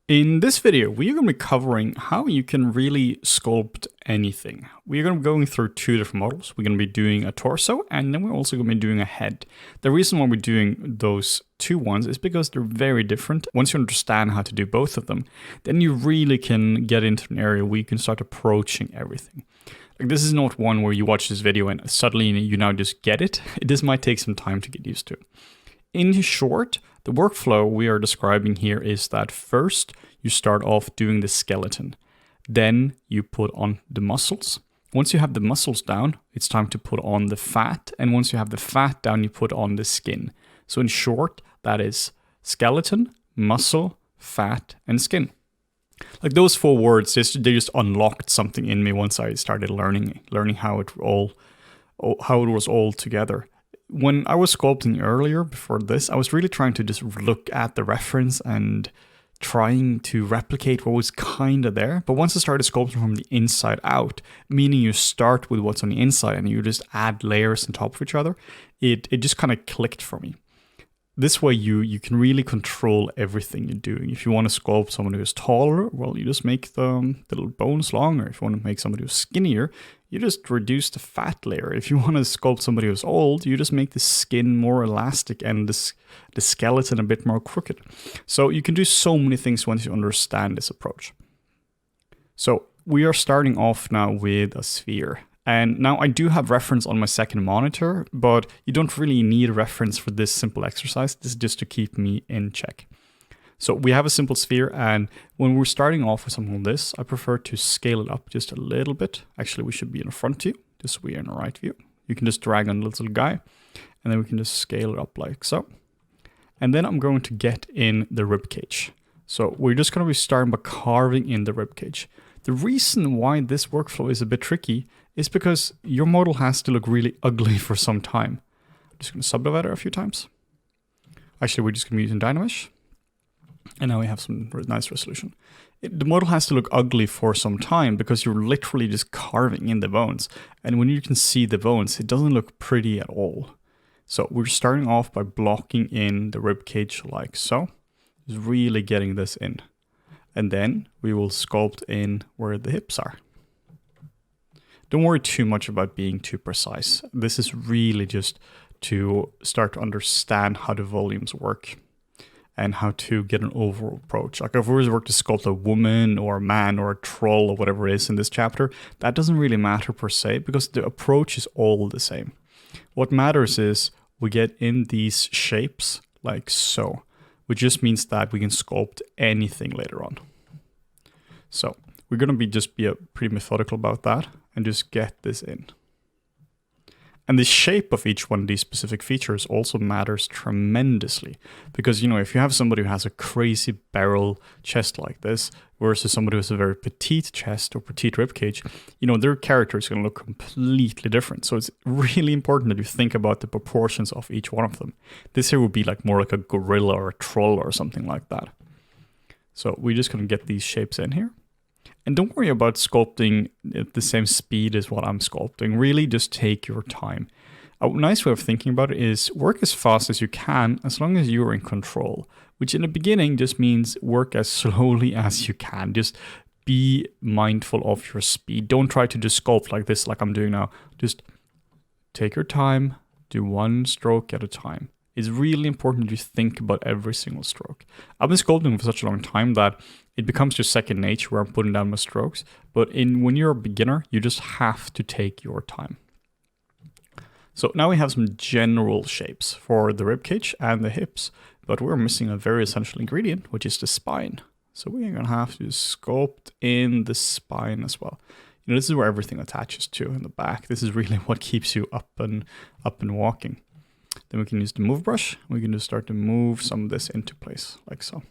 In this video, we are going to be covering how you can really sculpt anything. We're going to be going through two different models. We're going to be doing a torso, and then we're also going to be doing a head. The reason why we're doing those two ones is because they're very different. Once you understand how to do both of them, then you really can get into an area where you can start approaching everything. Like, this is not one where you watch this video and suddenly you now just get it. This might take some time to get used to. In short, the workflow we are describing here is that first you start off doing the skeleton. Then you put on the muscles. Once you have the muscles down, it's time to put on the fat. And once you have the fat down, you put on the skin. So in short, that is skeleton, muscle, fat, and skin. Like those four words, they just unlocked something in me once I started learning how it was all together. When I was sculpting earlier before this, I was really trying to just look at the reference and trying to replicate what was kind of there. But once I started sculpting from the inside out, meaning you start with what's on the inside and you just add layers on top of each other, it just kind of clicked for me. This way you can really control everything you're doing. If you want to sculpt someone who is taller, well, you just make the little bones longer. If you want to make somebody who's skinnier, you just reduce the fat layer. If you want to sculpt somebody who's old, you just make the skin more elastic and the skeleton a bit more crooked. So you can do so many things once you understand this approach. So we are starting off now with a sphere. And now I do have reference on my second monitor, but you don't really need a reference for this simple exercise. This is just to keep me in check. So we have a simple sphere, and when we're starting off with something like this, I prefer to scale it up just a little bit. Actually, we should be in a front view, just so we're in a right view. You can just drag on the little guy, and then we can just scale it up like so. And then I'm going to get in the rib cage. So we're just going to be starting by carving in the rib cage. The reason why this workflow is a bit tricky is because your model has to look really ugly for some time. I'm just going to subdivide it a few times. Actually, we're just going to be using Dynamesh. And now we have some nice resolution. The model has to look ugly for some time because you're literally just carving in the bones. And when you can see the bones, it doesn't look pretty at all. So we're starting off by blocking in the rib cage like so. Just really getting this in. And then we will sculpt in where the hips are. Don't worry too much about being too precise. This is really just to start to understand how the volumes work and how to get an overall approach. Like if we were to sculpt a woman or a man or a troll or whatever it is in this chapter, that doesn't really matter per se because the approach is all the same. What matters is we get in these shapes like so, which just means that we can sculpt anything later on. So we're going to be pretty methodical about that and just get this in. And the shape of each one of these specific features also matters tremendously because, you know, if you have somebody who has a crazy barrel chest like this versus somebody who has a very petite chest or petite ribcage, you know, their character is going to look completely different. So it's really important that you think about the proportions of each one of them. This here would be like more like a gorilla or a troll or something like that. So we're just going to get these shapes in here. And don't worry about sculpting at the same speed as what I'm sculpting. Really just take your time. A nice way of thinking about it is work as fast as you can as long as you're in control, which in the beginning just means work as slowly as you can. Just be mindful of your speed. Don't try to just sculpt like this, like I'm doing now. Just take your time, do one stroke at a time. It's really important to think about every single stroke. I've been sculpting for such a long time that it becomes just second nature where I'm putting down my strokes. But when you're a beginner, you just have to take your time. So now we have some general shapes for the ribcage and the hips, but we're missing a very essential ingredient, which is the spine. So we're going to have to sculpt in the spine as well. You know, this is where everything attaches to in the back. This is really what keeps you up and walking. Then we can use the move brush. We can just start to move some of this into place, like so.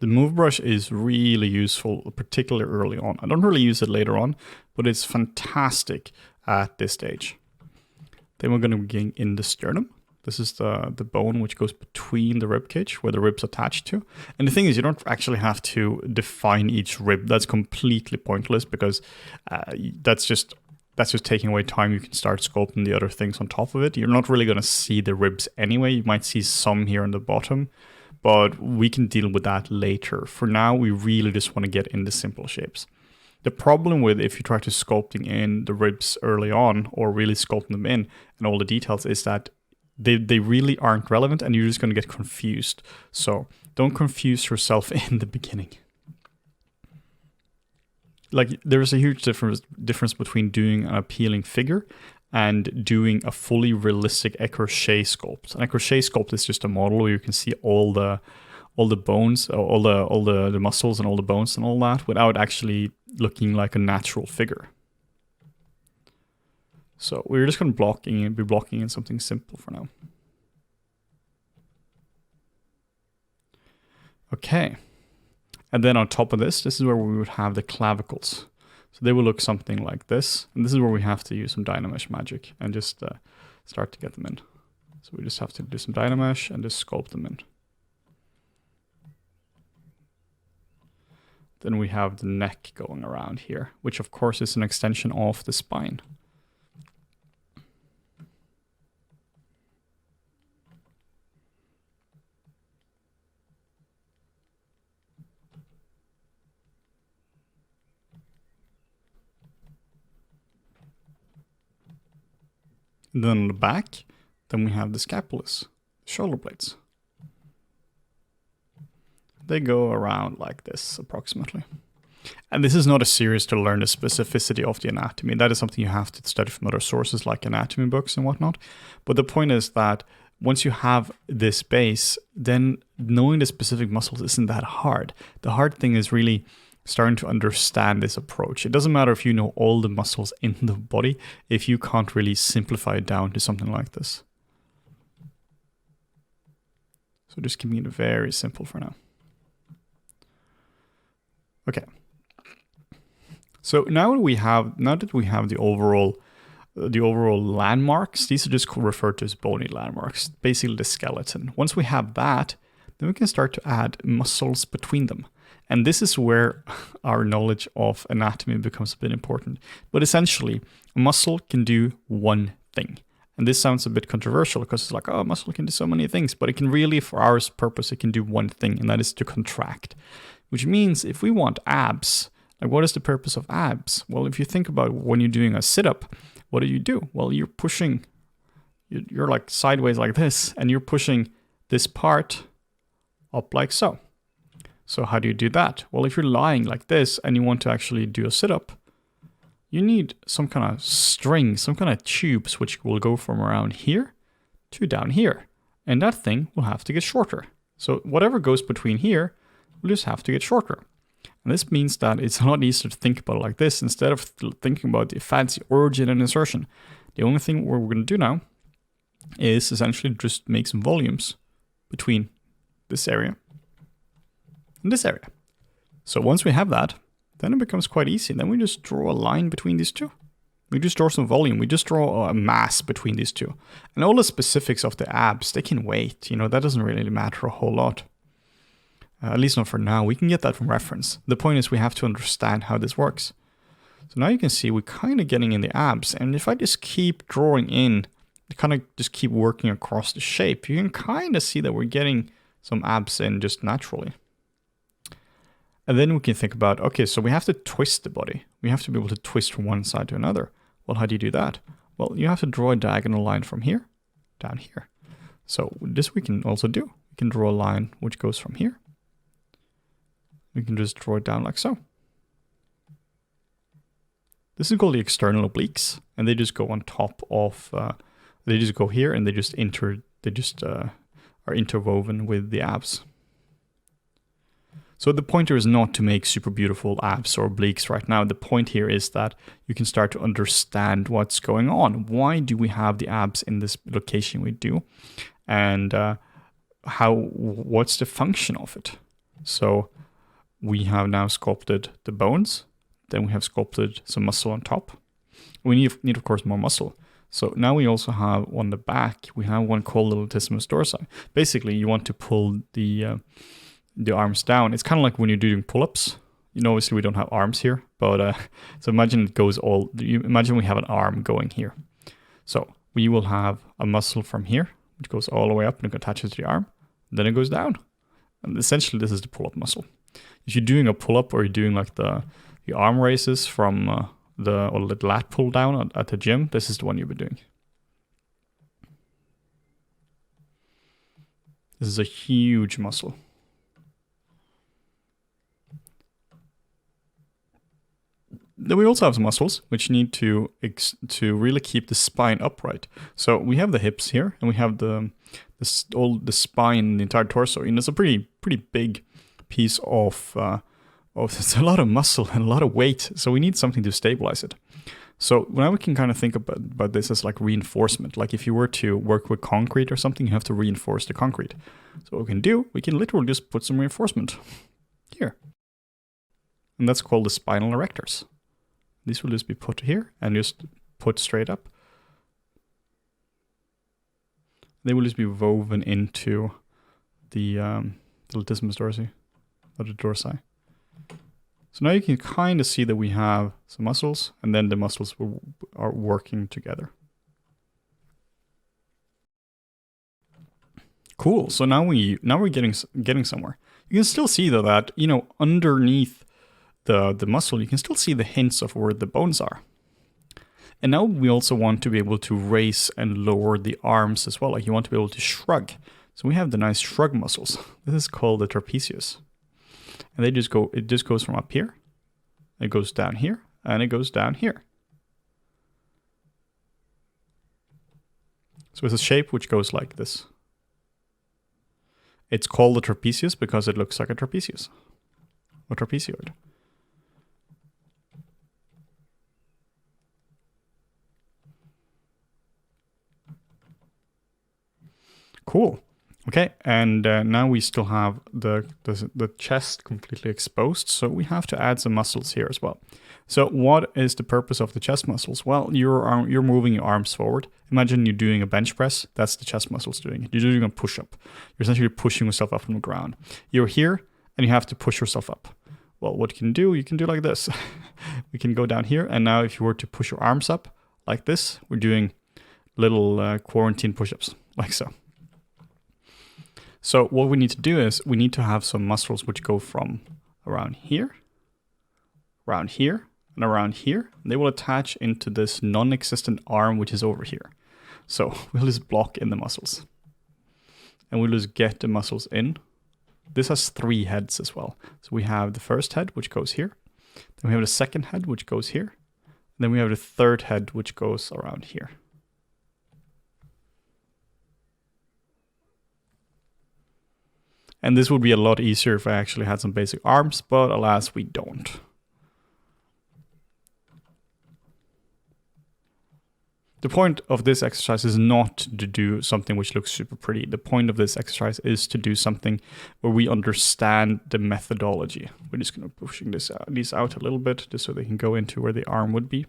The move brush is really useful, particularly early on. I don't really use it later on, but it's fantastic at this stage. Then we're going to begin in the sternum. This is the bone which goes between the rib cage where the rib's attached to. And the thing is, you don't actually have to define each rib. That's completely pointless because that's just taking away time. You can start sculpting the other things on top of it. You're not really going to see the ribs anyway. You might see some here on the bottom, but we can deal with that later. For now, we really just want to get into simple shapes. The problem with if you try to sculpting in the ribs early on or really sculpting them in and all the details is that they really aren't relevant and you're just going to get confused. So don't confuse yourself in the beginning. Like there's a huge difference between doing an appealing figure and doing a fully realistic écorché sculpt. An écorché sculpt is just a model where you can see all the bones, all the muscles and all the bones and all that without actually looking like a natural figure. So we're just going to be blocking in something simple for now. Okay. And then on top of this is where we would have the clavicles. So they will look something like this. And this is where we have to use some Dynamesh magic and just start to get them in. So we just have to do some Dynamesh and just sculpt them in. Then we have the neck going around here, which of course is an extension of the spine. And then on the back, then we have the scapulas, the shoulder blades. They go around like this approximately. And this is not a series to learn the specificity of the anatomy. That is something you have to study from other sources like anatomy books and whatnot. But the point is that once you have this base, then knowing the specific muscles isn't that hard. The hard thing is really starting to understand this approach. It doesn't matter if you know all the muscles in the body if you can't really simplify it down to something like this. So just keeping it very simple for now. Okay. So now that we have the overall landmarks, these are just referred to as bony landmarks, basically the skeleton. Once we have that, then we can start to add muscles between them. And this is where our knowledge of anatomy becomes a bit important. But essentially, a muscle can do one thing. And this sounds a bit controversial because it's like, oh, a muscle can do so many things. But it can really, for our purpose, it can do one thing, and that is to contract. Which means if we want abs, like what is the purpose of abs? Well, if you think about when you're doing a sit-up, what do? Well, you're pushing, you're like sideways like this, and you're pushing this part up like so. So how do you do that? Well, if you're lying like this and you want to actually do a sit-up, you need some kind of string, some kind of tubes, which will go from around here to down here. And that thing will have to get shorter. So whatever goes between here will just have to get shorter. And this means that it's a lot easier to think about it like this instead of thinking about the fancy origin and insertion. The only thing we're going to do now is essentially just make some volumes between this area and this area. So once we have that, then it becomes quite easy. Then we just draw a line between these two. We just draw some volume. We just draw a mass between these two. And all the specifics of the abs, they can wait. You know, that doesn't really matter a whole lot. At least not for now. We can get that from reference. The point is we have to understand how this works. So now you can see we're kind of getting in the abs. And if I just keep drawing in, kind of just keep working across the shape, you can kind of see that we're getting some abs in just naturally. And then we can think about, okay, so we have to twist the body. We have to be able to twist from one side to another. Well, how do you do that? Well, you have to draw a diagonal line from here down here. So this we can also do. We can draw a line which goes from here. We can just draw it down like so. This is called the external obliques, and they just go on top of, they just go here and they just are interwoven with the abs. So the pointer is not to make super beautiful abs or obliques right now. The point here is that you can start to understand what's going on. Why do we have the abs in this location we do? And what's the function of it? So we have now sculpted the bones. Then we have sculpted some muscle on top. We need of course, more muscle. So now we also have on the back, we have one called the latissimus dorsi. Basically, you want to pull the arms down. It's kind of like when you're doing pull-ups. You know, obviously we don't have arms here, but so imagine it goes imagine we have an arm going here. So we will have a muscle from here, which goes all the way up and it attaches to the arm. Then it goes down. And essentially this is the pull-up muscle. If you're doing a pull-up or you're doing like the arm raises from the lat pull down at the gym, this is the one you'll be doing. This is a huge muscle. Then we also have some muscles which need to really keep the spine upright. So we have the hips here, and we have the spine, the entire torso, and it's a pretty big piece of it's a lot of muscle and a lot of weight. So we need something to stabilize it. So now we can kind of think about this as like reinforcement. Like if you were to work with concrete or something, you have to reinforce the concrete. So what we can do, we can literally just put some reinforcement here, and that's called the spinal erectors. These will just be put here and just put straight up. They will just be woven into the latissimus dorsi, or the dorsi. So now you can kind of see that we have some muscles, and then the muscles are working together. Cool. So now we're getting somewhere. You can still see though that, you know, underneath the muscle, you can still see the hints of where the bones are. And now we also want to be able to raise and lower the arms as well. Like you want to be able to shrug. So we have the nice shrug muscles. This is called the trapezius. And it just goes from up here, it goes down here, and it goes down here. So it's a shape which goes like this. It's called the trapezius because it looks like a trapezius, or trapezoid. Cool. Okay, and now we still have the chest completely exposed, so we have to add some muscles here as well. So what is the purpose of the chest muscles? Well, you're moving your arms forward. Imagine you're doing a bench press. That's the chest muscles doing it. You're doing a push-up. You're essentially pushing yourself up from the ground. You're here, and you have to push yourself up. Well, what you can do like this. We can go down here, and now if you were to push your arms up like this, we're doing little quarantine push-ups, like so. So what we need to do is we need to have some muscles which go from around here, and around here. They will attach into this non-existent arm which is over here. So we'll just block in the muscles. And we'll just get the muscles in. This has 3 heads as well. So we have the first head which goes here. Then we have the second head which goes here. And then we have the third head which goes around here. And this would be a lot easier if I actually had some basic arms, but alas, we don't. The point of this exercise is not to do something which looks super pretty. The point of this exercise is to do something where we understand the methodology. We're just going to pushing these out a little bit just so they can go into where the arm would be.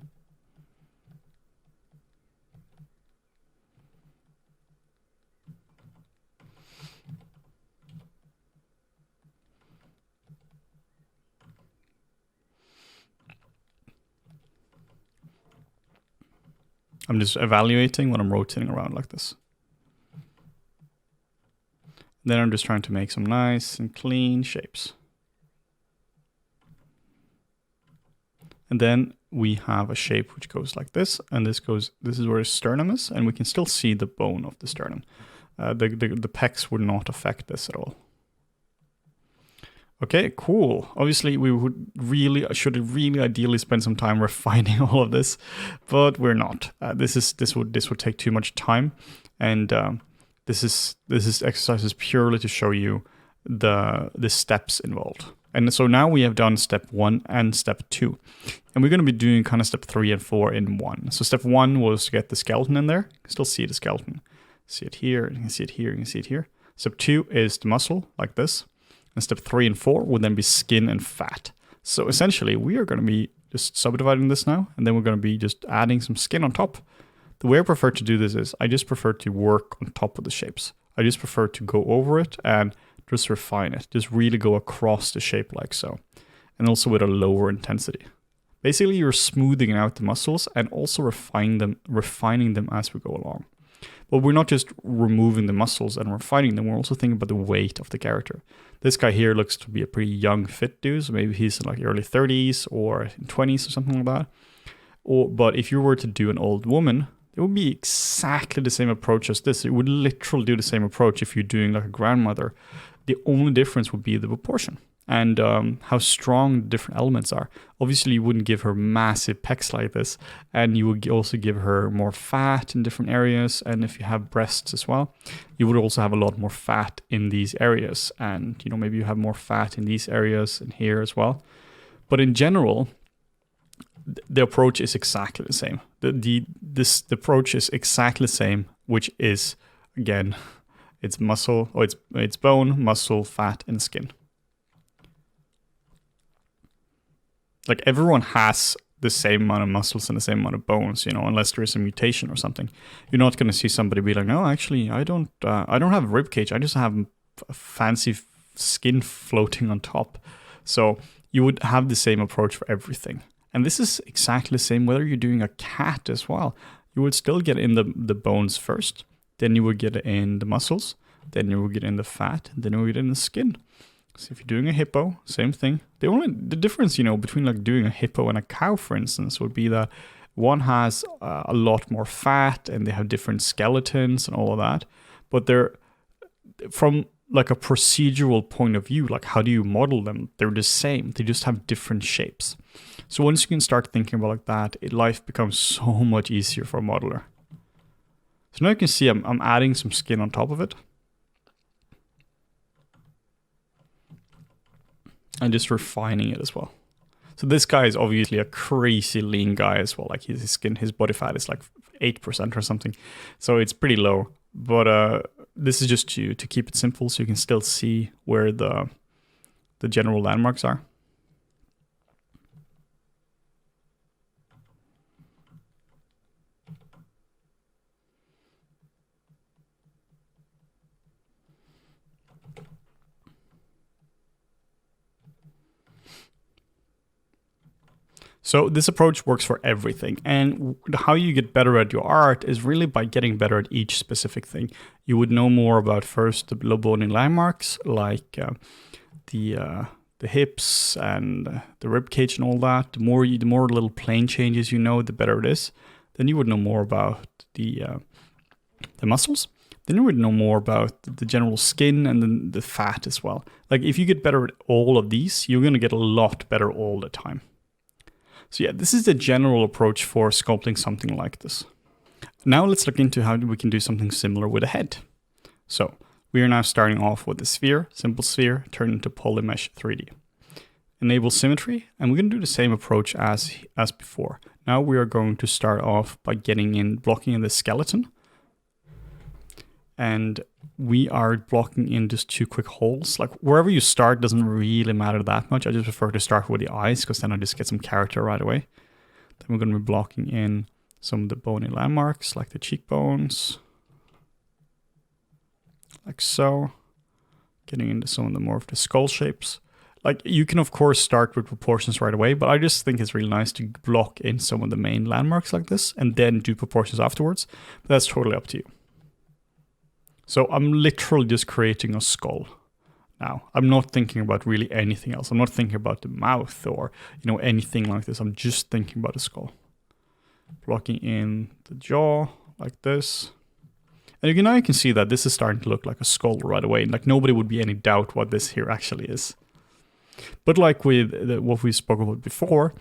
I'm just evaluating when I'm rotating around like this. Then I'm just trying to make some nice and clean shapes. And then we have a shape which goes like this, and this is where the sternum is, and we can still see the bone of the sternum. The pecs would not affect this at all. Okay, cool. Obviously, we should really ideally spend some time refining all of this, but we're not. This would take too much time, and this exercise is purely to show you the steps involved. And so now we have done step 1 and step 2, and we're going to be doing kind of step 3 and 4 in one. So step 1 was to get the skeleton in there. You can still see the skeleton. See it here. You can see it here. You can see it here. Step 2 is the muscle like this. And step 3 and 4 would then be skin and fat. So essentially, we are going to be just subdividing this now, and then we're going to be just adding some skin on top. The way I prefer to do this is I just prefer to work on top of the shapes. I just prefer to go over it and just refine it. Just really go across the shape like so. And also with a lower intensity. Basically, you're smoothing out the muscles and also refining them as we go along. But we're not just removing the muscles and refining them, we're also thinking about the weight of the character. This guy here looks to be a pretty young, fit dude, so maybe he's in like early 30s or 20s or something like that. But if you were to do an old woman, it would be exactly the same approach as this. It would literally do the same approach if you're doing like a grandmother. The only difference would be the proportion and how strong the different elements are. Obviously, you wouldn't give her massive pecs like this, and you would also give her more fat in different areas. And if you have breasts as well, you would also have a lot more fat in these areas. And, you know, maybe you have more fat in these areas and here as well. But in general, the approach is exactly the same. The approach is exactly the same, which is, again, it's muscle, or it's bone, muscle, fat, and skin. Like everyone has the same amount of muscles and the same amount of bones, you know, unless there is a mutation or something. You're not going to see somebody be like, no, actually, I don't have a rib cage. I just have a fancy skin floating on top. So you would have the same approach for everything. And this is exactly the same whether you're doing a cat as well. You would still get in the bones first, then you would get in the muscles, then you would get in the fat, and then you would get in the skin. So if you're doing a hippo, same thing. The difference, you know, between like doing a hippo and a cow, for instance, would be that one has a lot more fat and they have different skeletons and all of that. But they're, from like a procedural point of view, like how do you model them? They're the same. They just have different shapes. So once you can start thinking about like that, life becomes so much easier for a modeler. So now you can see I'm adding some skin on top of it. And just refining it as well. So this guy is obviously a crazy lean guy as well. Like his skin, his body fat is like 8% or something. So it's pretty low. But this is just to keep it simple so you can still see where the general landmarks are. So this approach works for everything. And how you get better at your art is really by getting better at each specific thing. You would know more about first the low bone landmarks, like the hips and the rib cage and all that. The more little plane changes you know, the better it is. Then you would know more about the muscles. Then you would know more about the general skin and then the fat as well. Like if you get better at all of these, you're going to get a lot better all the time. So yeah, this is the general approach for sculpting something like this. Now let's look into how we can do something similar with a head. So we are now starting off with a sphere, simple sphere, turned into Polymesh 3D. Enable symmetry, and we're going to do the same approach as before. Now we are going to start off by blocking in the skeleton. And we are blocking in just 2 quick holes. Like wherever you start doesn't really matter that much. I just prefer to start with the eyes because then I just get some character right away. Then we're going to be blocking in some of the bony landmarks like the cheekbones. Like so. Getting into some of the more of the skull shapes. Like you can of course start with proportions right away, but I just think it's really nice to block in some of the main landmarks like this and then do proportions afterwards. But that's totally up to you. So I'm literally just creating a skull now. I'm not thinking about really anything else. I'm not thinking about the mouth or, you know, anything like this. I'm just thinking about a skull. Blocking in the jaw like this. And now you can see that this is starting to look like a skull right away. Like nobody would be any doubt what this here actually is. But like with what we spoke about before,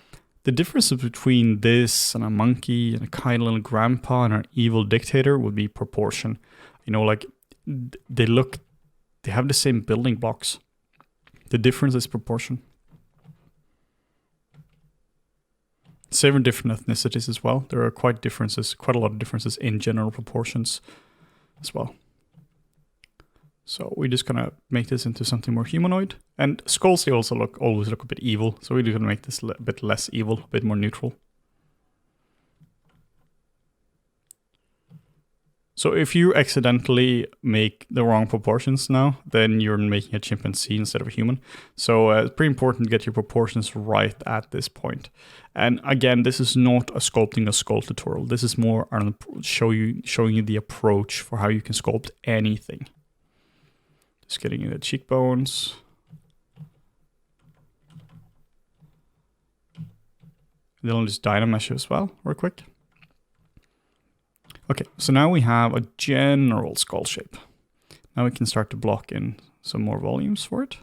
the difference between this and a monkey and a kind little grandpa and an evil dictator would be proportion. You know, like they have the same building blocks. The difference is proportion. 7 different ethnicities as well. There are quite a lot of differences in general proportions as well. So we're just gonna make this into something more humanoid. And skulls, they also always look a bit evil. So we're just gonna make this a bit less evil, a bit more neutral. So if you accidentally make the wrong proportions now, then you're making a chimpanzee instead of a human. So it's pretty important to get your proportions right at this point. And again, this is not a sculpting a skull tutorial. This is more showing you the approach for how you can sculpt anything. Just getting in the cheekbones. Then I'll just Dynamesh as well, real quick. Okay, so now we have a general skull shape. Now we can start to block in some more volumes for it.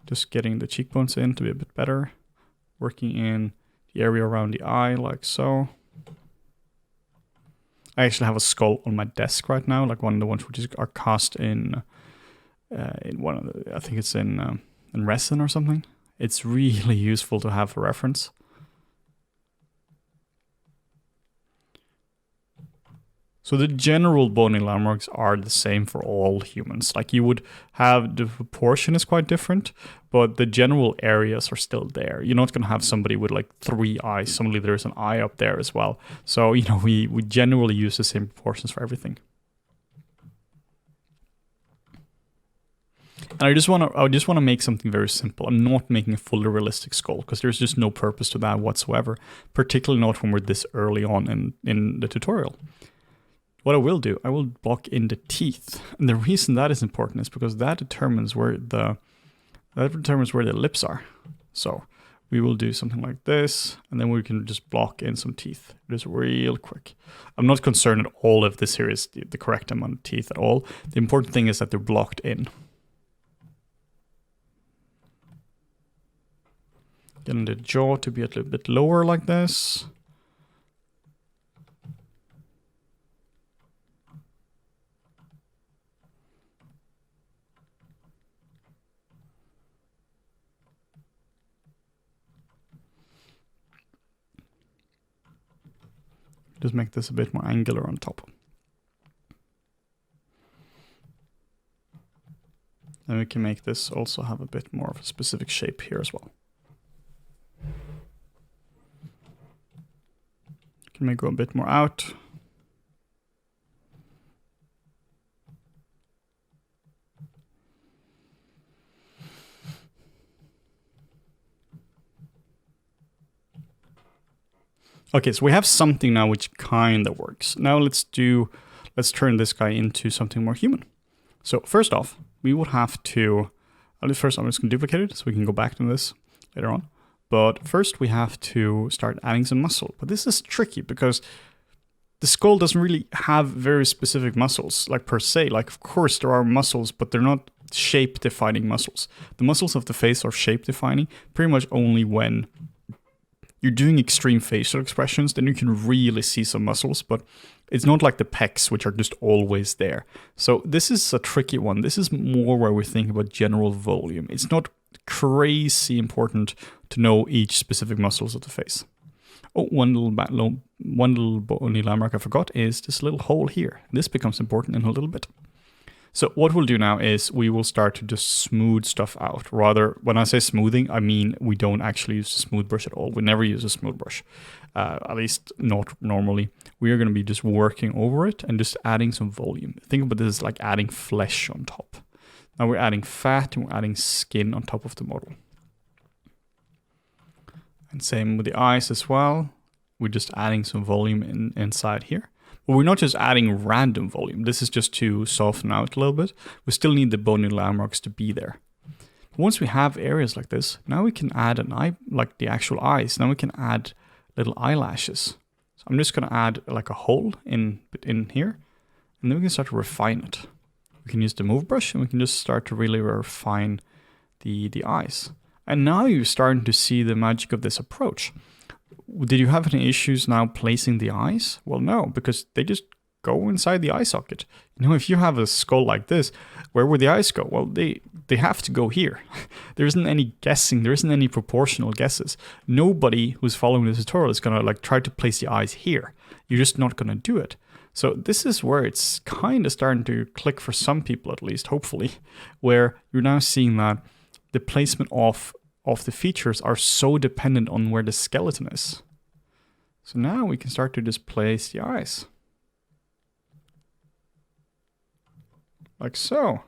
Just getting the cheekbones in to be a bit better. Working in the area around the eye, like so. I actually have a skull on my desk right now, like one of the ones which are cast in one of the, I think it's in resin or something. It's really useful to have for reference. So the general bony landmarks are the same for all humans. Like you would have, the proportion is quite different, but the general areas are still there. You're not going to have somebody with like 3 eyes. Suddenly there's an eye up there as well. So, you know, we generally use the same proportions for everything. And I just want to make something very simple. I'm not making a fully realistic skull because there's just no purpose to that whatsoever, particularly not when we're this early on in the tutorial. What I will do, I will block in the teeth. And the reason that is important is because that determines where the lips are. So we will do something like this, and then we can just block in some teeth. Just real quick. I'm not concerned at all if this here is the correct amount of teeth at all. The important thing is that they're blocked in. Getting the jaw to be a little bit lower like this. Just make this a bit more angular on top. And we can make this also have a bit more of a specific shape here as well. Can we go a bit more out? Okay, so we have something now which kind of works. Now let's turn this guy into something more human. So first off, we would have to, first I'm just going to duplicate it so we can go back to this later on. But first we have to start adding some muscle. But this is tricky because the skull doesn't really have very specific muscles, like per se. Like, of course there are muscles, but they're not shape-defining muscles. The muscles of the face are shape-defining pretty much only when you're doing extreme facial expressions, then you can really see some muscles, but it's not like the pecs, which are just always there. So this is a tricky one. This is more where we think about general volume. It's not crazy important to know each specific muscles of the face. Oh, one little bony landmark I forgot is this little hole here. This becomes important in a little bit. So what we'll do now is we will start to just smooth stuff out. Rather, when I say smoothing, I mean we don't actually use a smooth brush at all. We never use a smooth brush, at least not normally. We are going to be just working over it and just adding some volume. Think about this as like adding flesh on top. Now we're adding fat and we're adding skin on top of the model. And same with the eyes as well. We're just adding some volume inside here. But we're not just adding random volume. This is just to soften out a little bit. We still need the bony landmarks to be there. Once we have areas like this, now we can add an eye, like the actual eyes. Now we can add little eyelashes. So I'm just going to add like a hole in here. And then we can start to refine it. We can use the move brush and we can just start to really refine the eyes. And now you're starting to see the magic of this approach. Did you have any issues now placing the eyes? Well, no, because they just go inside the eye socket. You know, if you have a skull like this, where would the eyes go? Well, they have to go here. There isn't any guessing. There isn't any proportional guesses. Nobody who's following this tutorial is going to like try to place the eyes here. You're just not going to do it. So this is where it's kind of starting to click for some people, at least, hopefully, where you're now seeing that the placement of the features are so dependent on where the skeleton is. So now we can start to just place the eyes. like so.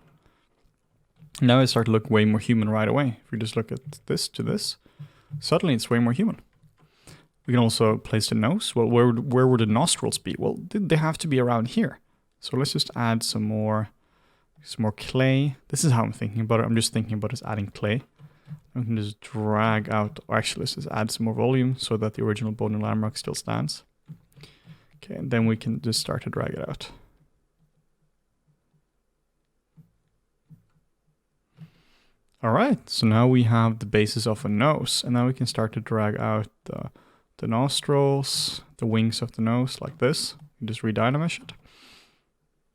Now it starts to look way more human right away. If we just look at this to this, suddenly it's way more human. We can also place the nose. Well, where would the nostrils be? Well, they have to be around here. So let's just add some more clay. This is how I'm thinking about it. I'm just thinking about just adding clay. I can just drag out, or actually let's just add some more volume so that the original bone and landmark still stands. Okay, and then we can just start to drag it out. All right, so now we have the basis of a nose, and now we can start to drag out the nostrils, the wings of the nose like this. You just redynamish it.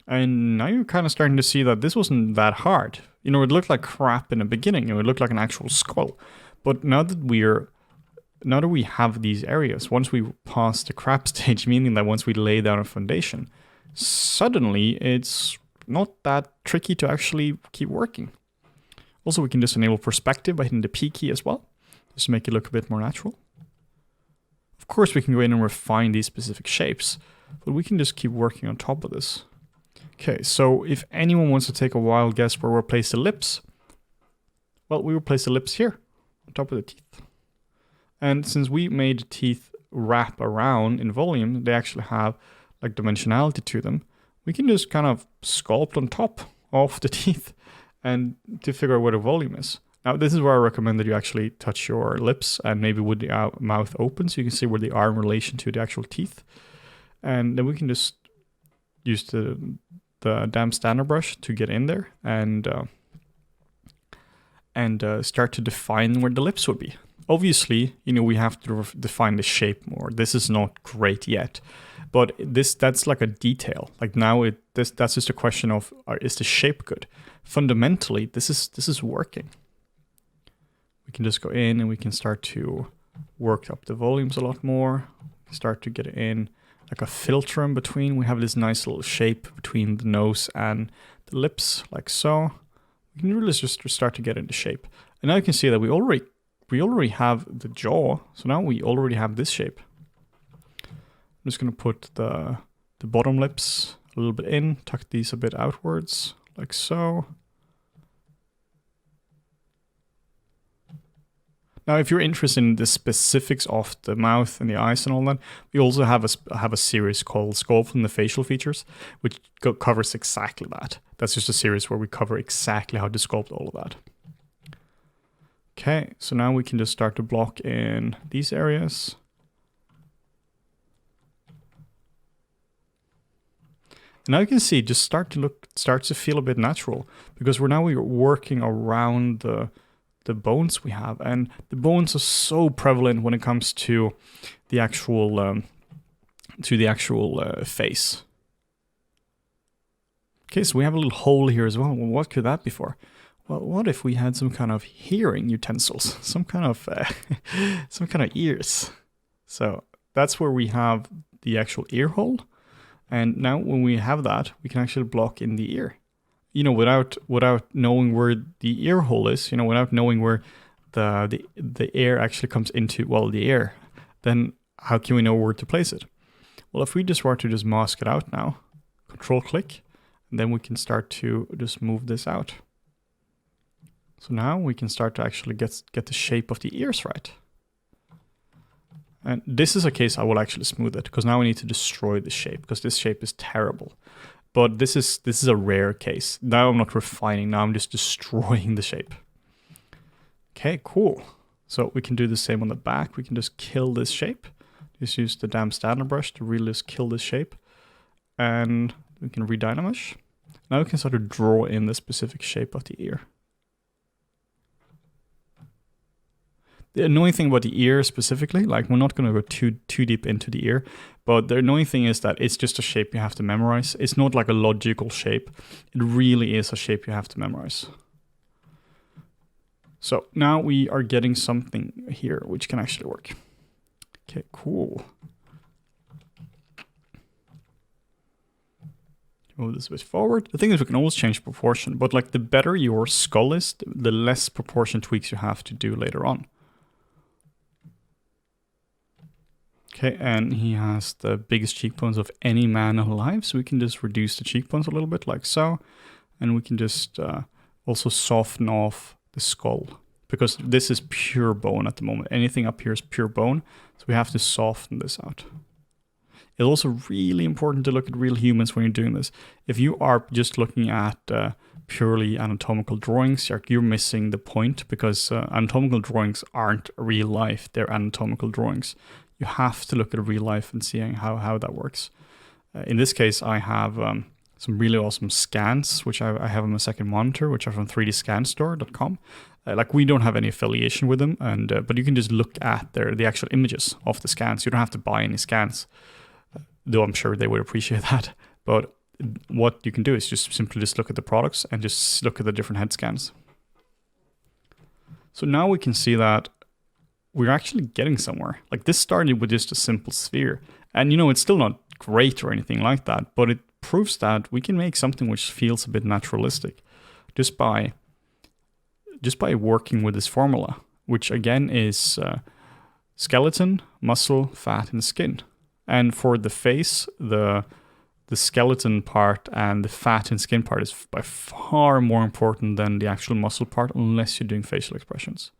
And now you're kind of starting to see that this wasn't that hard. You know, it looked like crap in the beginning. It would look like an actual skull. But now that we have these areas, once we pass the crap stage, meaning that once we lay down a foundation, suddenly it's not that tricky to actually keep working. Also, we can just enable perspective by hitting the P key as well, just to make it look a bit more natural. Of course, we can go in and refine these specific shapes, but we can just keep working on top of this. Okay, so if anyone wants to take a wild guess where we'll place the lips, well, we will place the lips here, on top of the teeth. And since we made the teeth wrap around in volume, they actually have like dimensionality to them, we can just kind of sculpt on top of the teeth and to figure out where the volume is. Now, this is where I recommend that you actually touch your lips and maybe with the mouth open so you can see where they are in relation to the actual teeth. And then we can just use the damp standard brush to get in there and start to define where the lips would be. Obviously, you know, we have to define the shape more. This is not great yet, but that's like a detail. Like now, that's just a question of is the shape good? Fundamentally, this is working. We can just go in and we can start to work up the volumes a lot more. Start to get in like a filter in between. We have this nice little shape between the nose and the lips, like so. We can really just start to get into shape. And now you can see that we already have the jaw. So now we already have this shape. I'm just going to put the bottom lips a little bit in, tuck these a bit outwards, like so. Now, if you're interested in the specifics of the mouth and the eyes and all that, we also have a series called Sculpting the Facial Features, which covers exactly that. That's just a series where we cover exactly how to sculpt all of that. Okay, so now we can just start to block in these areas. And now you can see it just starts to feel a bit natural because we're working around the bones we have, and the bones are so prevalent when it comes to the actual face. Okay, so we have a little hole here as well. Well, what could that be for? Well, what if we had some kind of hearing utensils, some kind of ears? So that's where we have the actual ear hole, and now when we have that, we can actually block in the ear. You know, without knowing where the ear hole is, you know, without knowing where the air actually comes into, well, the ear, then how can we know where to place it? Well, if we just were to just mask it out now, control click, and then we can start to just move this out. So now we can start to actually get the shape of the ears right. And this is a case I will actually smooth it, because now we need to destroy the shape, because this shape is terrible. But this is a rare case. Now I'm not refining, now I'm just destroying the shape. Okay, cool. So we can do the same on the back. We can just kill this shape. Just use the damp standard brush to really just kill this shape. And we can redynamish. Now we can start to draw in the specific shape of the ear. The annoying thing about the ear specifically, like we're not going to go too deep into the ear, but the annoying thing is that it's just a shape you have to memorize. It's not like a logical shape. It really is a shape you have to memorize. So now we are getting something here which can actually work. Okay, cool. Move this a bit forward. The thing is we can always change proportion, but like the better your skull is, the less proportion tweaks you have to do later on. Okay, and he has the biggest cheekbones of any man alive, so we can just reduce the cheekbones a little bit like so. And we can just also soften off the skull, because this is pure bone at the moment. Anything up here is pure bone, so we have to soften this out. It's also really important to look at real humans when you're doing this. If you are just looking at purely anatomical drawings, you're missing the point, because anatomical drawings aren't real life, they're anatomical drawings. You have to look at real life and see how that works. In this case, I have some really awesome scans, which I have on my second monitor, which are from 3dscanstore.com. Like, we don't have any affiliation with them, but you can just look at the actual images of the scans. You don't have to buy any scans, though I'm sure they would appreciate that. But what you can do is just simply look at the products and just look at the different head scans. So now we can see that we're actually getting somewhere. Like, this started with just a simple sphere, and it's still not great or anything like that, but it proves that we can make something which feels a bit naturalistic just by working with this formula, which again is skeleton, muscle, fat, and skin. And for the face, the skeleton part and the fat and skin part is by far more important than the actual muscle part, unless you're doing facial expressions.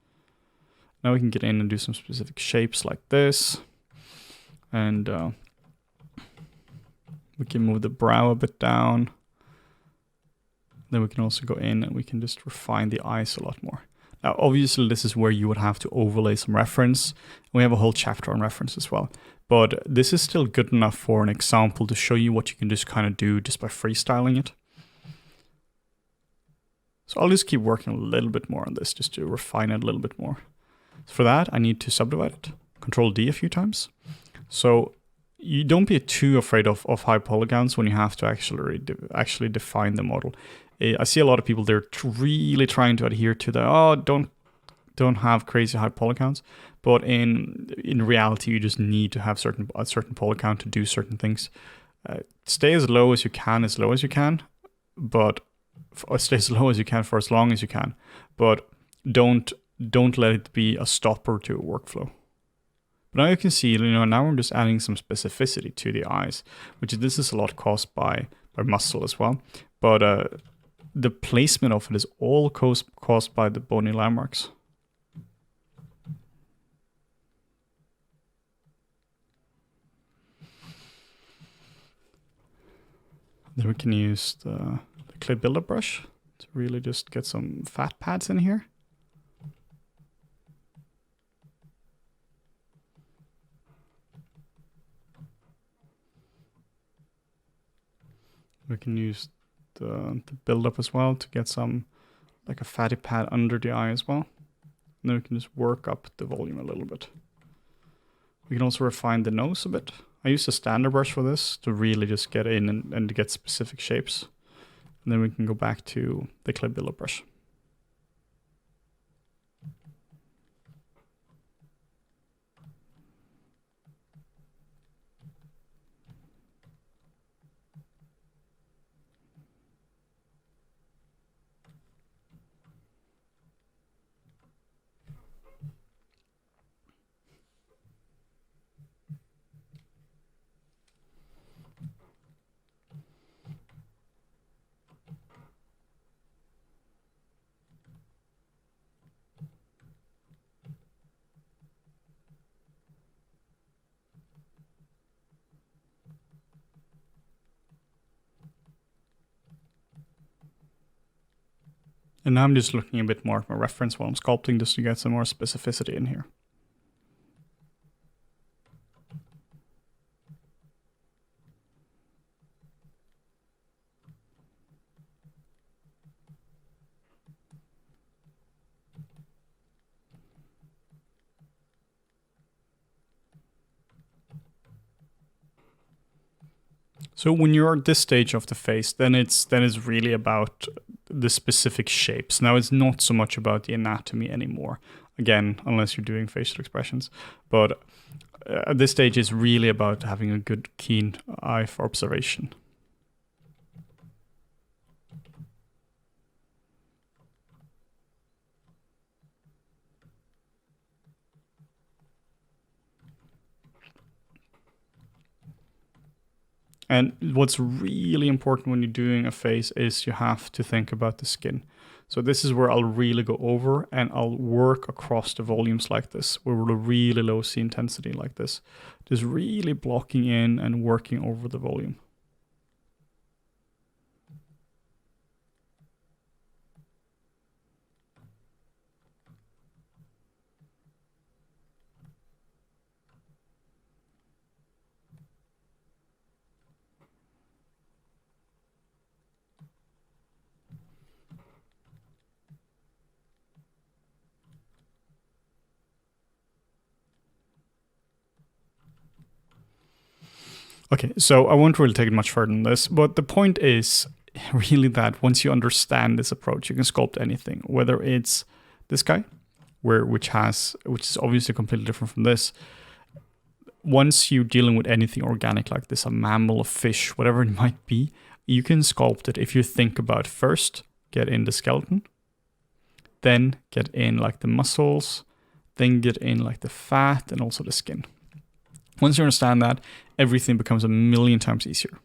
Now we can get in and do some specific shapes like this. And we can move the brow a bit down. Then we can also go in and we can just refine the eyes a lot more. Now, obviously, this is where you would have to overlay some reference. We have a whole chapter on reference as well. But this is still good enough for an example to show you what you can just kind of do just by freestyling it. So I'll just keep working a little bit more on this just to refine it a little bit more. So for that, I need to subdivide it. Control D a few times. So you don't be too afraid of high polygons when you have to actually define the model. I see a lot of people, they're really trying to adhere to don't have crazy high polygons, but in reality, you just need to have a certain polygon to do certain things. Stay as low as you can, but stay as low as you can for as long as you can, but don't let it be a stopper to a workflow. But now you can see, now I'm just adding some specificity to the eyes, this is a lot caused by muscle as well, but the placement of it is all caused by the bony landmarks. Then we can use the clay buildup brush to really just get some fat pads in here. We can use the buildup as well to get some, like a fatty pad under the eye as well. And then we can just work up the volume a little bit. We can also refine the nose a bit. I use a standard brush for this to really just get in and to get specific shapes. And then we can go back to the clay buildup brush. And now I'm just looking a bit more at my reference while I'm sculpting just to get some more specificity in here. So when you're at this stage of the face, then it's really about the specific shapes. Now it's not so much about the anatomy anymore. Again, unless you're doing facial expressions, but at this stage, it's really about having a good, keen eye for observation. And what's really important when you're doing a face is you have to think about the skin. So this is where I'll really go over and I'll work across the volumes like this, with a really low C intensity like this. Just really blocking in and working over the volume. Okay, so I won't really take it much further than this, but the point is really that once you understand this approach, you can sculpt anything, whether it's this guy, which is obviously completely different from this. Once you're dealing with anything organic like this, a mammal, a fish, whatever it might be, you can sculpt it if you think about first, get in the skeleton, then get in like the muscles, then get in like the fat and also the skin. Once you understand that, everything becomes a million times easier.